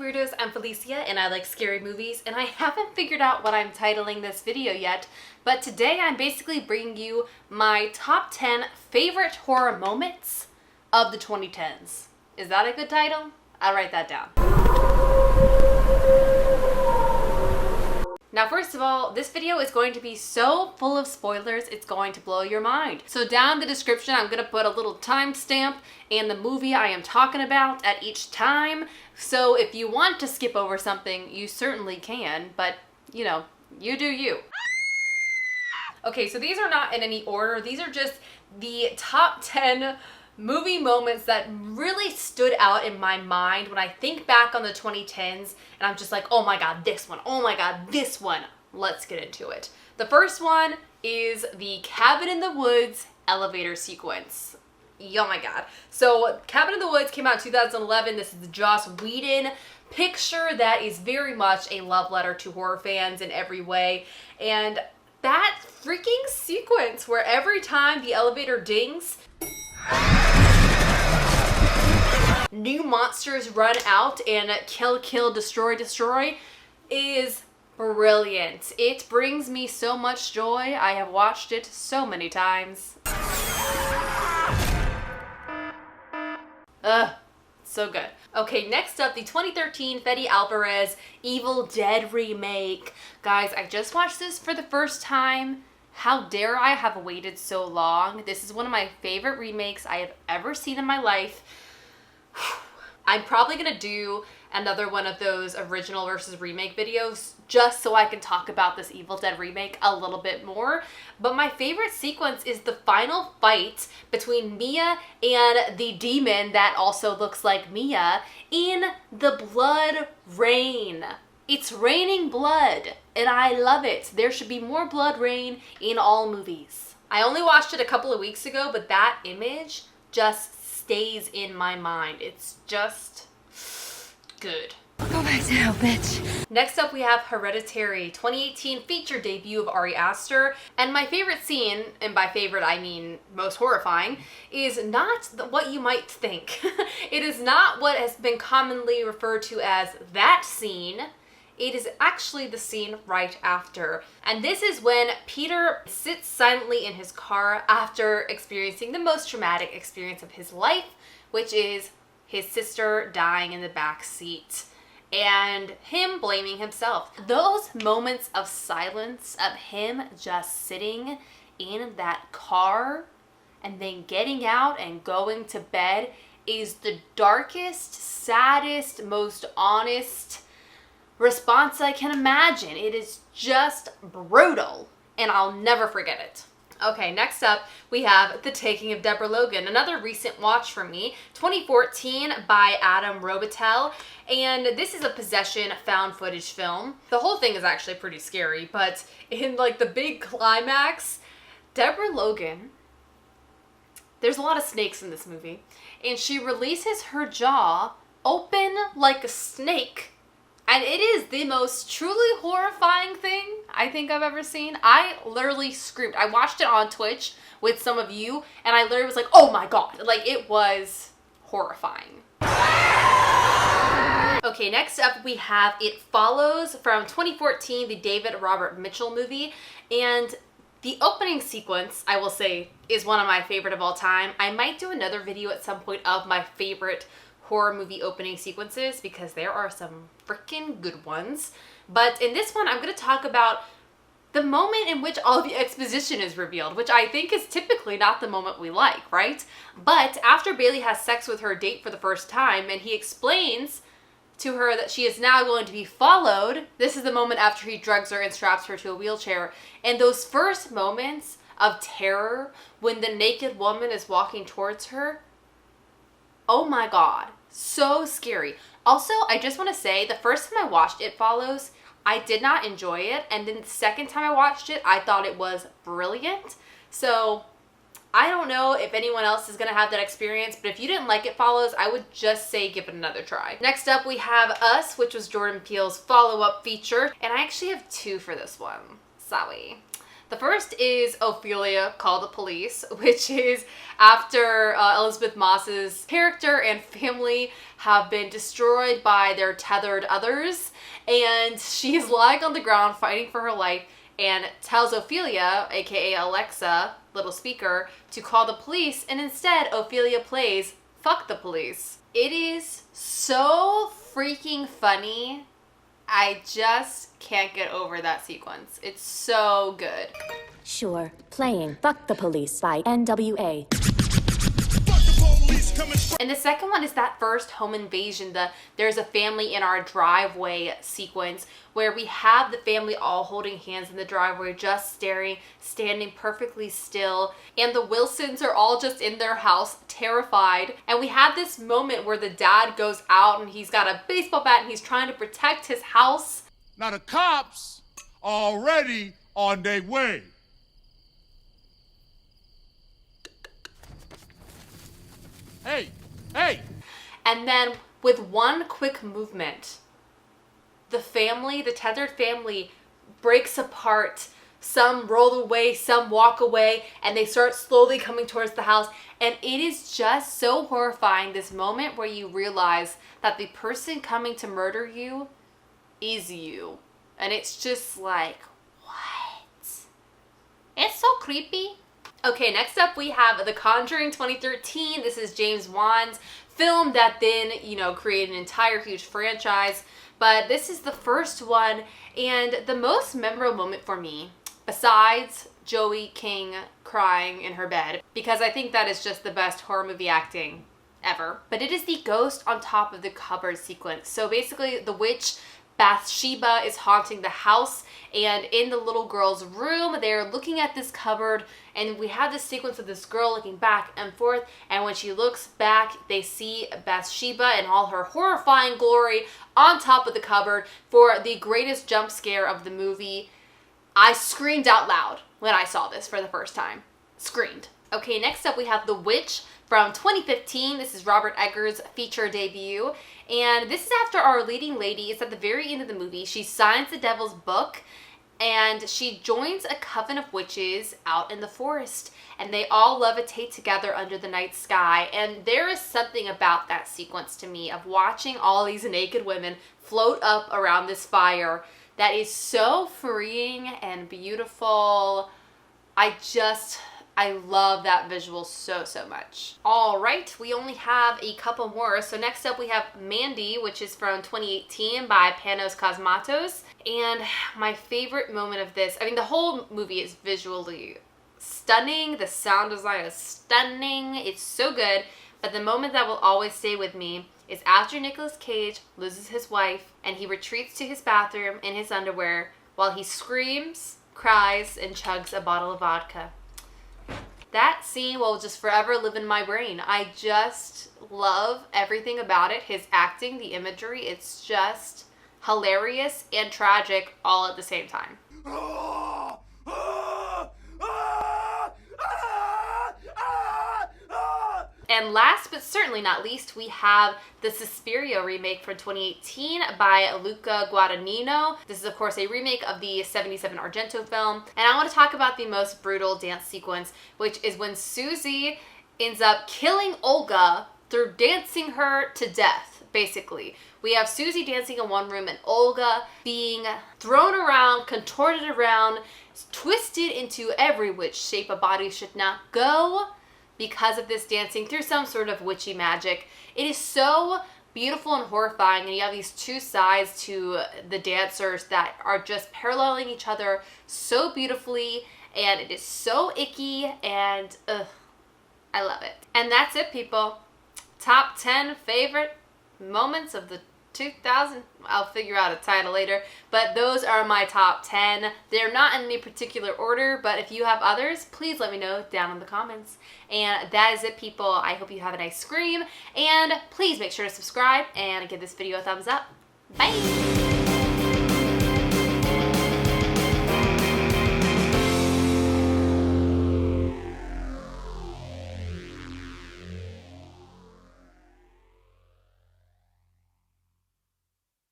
up, weirdos? I'm Felicia and I like scary movies, and I haven't figured out what I'm titling this video yet, but today I'm basically bringing you my top 10 favorite horror moments of the 2010s. Is that a good title? I'll write that down. Now, first of all, this video is going to be so full of spoilers, it's going to blow your mind. So down in the description, I'm gonna put a little timestamp and the movie I am talking about at each time. So if you want to skip over something, you certainly can, but you know, you do you. Okay, so these are not in any order. These are just the top 10 movie moments that really stood out in my mind when I think back on the 2010s, and I'm just like, oh my god, this one, oh my god, this one. Let's get into it. The first one is the Cabin in the Woods elevator sequence. Oh my god. So Cabin in the Woods came out in 2011. This is the Joss Whedon picture that is very much a love letter to horror fans in every way. And that freaking sequence where every time the elevator dings, new monsters run out and kill, destroy is brilliant. It brings me so much joy. I have watched it so many times. Ugh, so good. Okay, next up, the 2013 Fede Alvarez Evil Dead remake. Guys, I just watched this for the first time. How dare I have waited so long? This is one of my favorite remakes I have ever seen in my life. I'm probably gonna do another one of those original versus remake videos just so I can talk about this Evil Dead remake a little bit more. But my favorite sequence is the final fight between Mia and the demon that also looks like Mia in the blood rain. It's raining blood, and I love it. There should be more blood rain in all movies. I only watched it a couple of weeks ago, but that image just stays in my mind. It's just good. Go back to hell, bitch. Next up, we have Hereditary, 2018 feature debut of Ari Aster. And my favorite scene, and by favorite I mean most horrifying, is not what you might think. It is not what has been commonly referred to as that scene. It is actually the scene right after. And this is when Peter sits silently in his car after experiencing the most traumatic experience of his life, which is his sister dying in the back seat and him blaming himself. Those moments of silence of him just sitting in that car and then getting out and going to bed is the darkest, saddest, most honest response I can imagine. It is just brutal, and I'll never forget it. Okay, next up, we have The Taking of Deborah Logan, another recent watch for me, 2014 by Adam Robitel, and this is a possession found footage film. The whole thing is actually pretty scary, but in like the big climax, Deborah Logan, there's a lot of snakes in this movie, and she releases her jaw open like a snake. And it is the most truly horrifying thing I think I've ever seen. I literally screamed. I watched it on Twitch with some of you, and I literally was like, oh my god. Like, it was horrifying. Okay, next up we have It Follows from 2014, the David Robert Mitchell movie. And the opening sequence, I will say, is one of my favorite of all time. I might do another video at some point of my favorite horror movie opening sequences because there are some freaking good ones. But in this one, I'm going to talk about the moment in which all of the exposition is revealed, which I think is typically not the moment we like, right? But after Bailey has sex with her date for the first time and he explains to her that she is now going to be followed, this is the moment after he drugs her and straps her to a wheelchair. And those first moments of terror when the naked woman is walking towards her, oh my god. So scary. Also, I just want to say, the first time I watched It Follows, I did not enjoy it. And then the second time I watched it, I thought it was brilliant. So, I don't know if anyone else is going to have that experience. But if you didn't like It Follows, I would just say give it another try. Next up, we have Us, which was Jordan Peele's follow-up feature. And I actually have two for this one. Sorry. The first is Ophelia Call the Police, which is after Elizabeth Moss's character and family have been destroyed by their tethered others, and she is lying on the ground fighting for her life and tells Ophelia, aka Alexa, little speaker, to call the police, and instead Ophelia plays Fuck the Police. It is so freaking funny. I just can't get over that sequence. It's so good. Sure, playing Fuck the Police by NWA. And the second one is that first home invasion, there's a family in our driveway sequence where we have the family all holding hands in the driveway, just staring, standing perfectly still. And the Wilsons are all just in their house, terrified. And we have this moment where the dad goes out and he's got a baseball bat and he's trying to protect his house. Now the cops are already on their way. Hey! And then with one quick movement, the tethered family breaks apart. Some roll away, some walk away, and they start slowly coming towards the house. And it is just so horrifying, this moment where you realize that the person coming to murder you is you. And it's just like, what? It's so creepy. Okay, next up we have The Conjuring 2013. This is James Wan's film that then, created an entire huge franchise. But this is the first one, and the most memorable moment for me, besides Joey King crying in her bed, because I think that is just the best horror movie acting ever. But it is the ghost on top of the cupboard sequence. So basically the witch Bathsheba is haunting the house, and in the little girl's room, they're looking at this cupboard, and we have this sequence of this girl looking back and forth, and when she looks back, they see Bathsheba in all her horrifying glory on top of the cupboard for the greatest jump scare of the movie. I screamed out loud when I saw this for the first time. Screamed. Okay, next up we have The Witch from 2015. This is Robert Eggers' feature debut. And this is after our leading lady is at the very end of the movie. She signs the devil's book and she joins a coven of witches out in the forest. And they all levitate together under the night sky. And there is something about that sequence to me of watching all these naked women float up around this fire that is so freeing and beautiful. I love that visual so much. All right, we only have a couple more. So next up we have Mandy, which is from 2018 by Panos Cosmatos. And my favorite moment of this, the whole movie is visually stunning. The sound design is stunning. It's so good. But the moment that will always stay with me is after Nicolas Cage loses his wife and he retreats to his bathroom in his underwear while he screams, cries, and chugs a bottle of vodka. That scene will just forever live in my brain. I just love everything about it. His acting, the imagery, it's just hilarious and tragic all at the same time. And last but certainly not least, we have the Suspiria remake from 2018 by Luca Guadagnino. This is, of course, a remake of the 77 Argento film. And I want to talk about the most brutal dance sequence, which is when Susie ends up killing Olga through dancing her to death, basically. We have Susie dancing in one room and Olga being thrown around, contorted around, twisted into every which shape a body should not go because of this dancing through some sort of witchy magic. It is so beautiful and horrifying, and you have these two sides to the dancers that are just paralleling each other so beautifully, and it is so icky, and I love it. And that's it, people. Top 10 favorite moments of the 2000, I'll figure out a title later, but those are my top 10. They're not in any particular order, but if you have others, please let me know down in the comments. And that is it, people. I hope you have a nice scream, and please make sure to subscribe and give this video a thumbs up. Bye!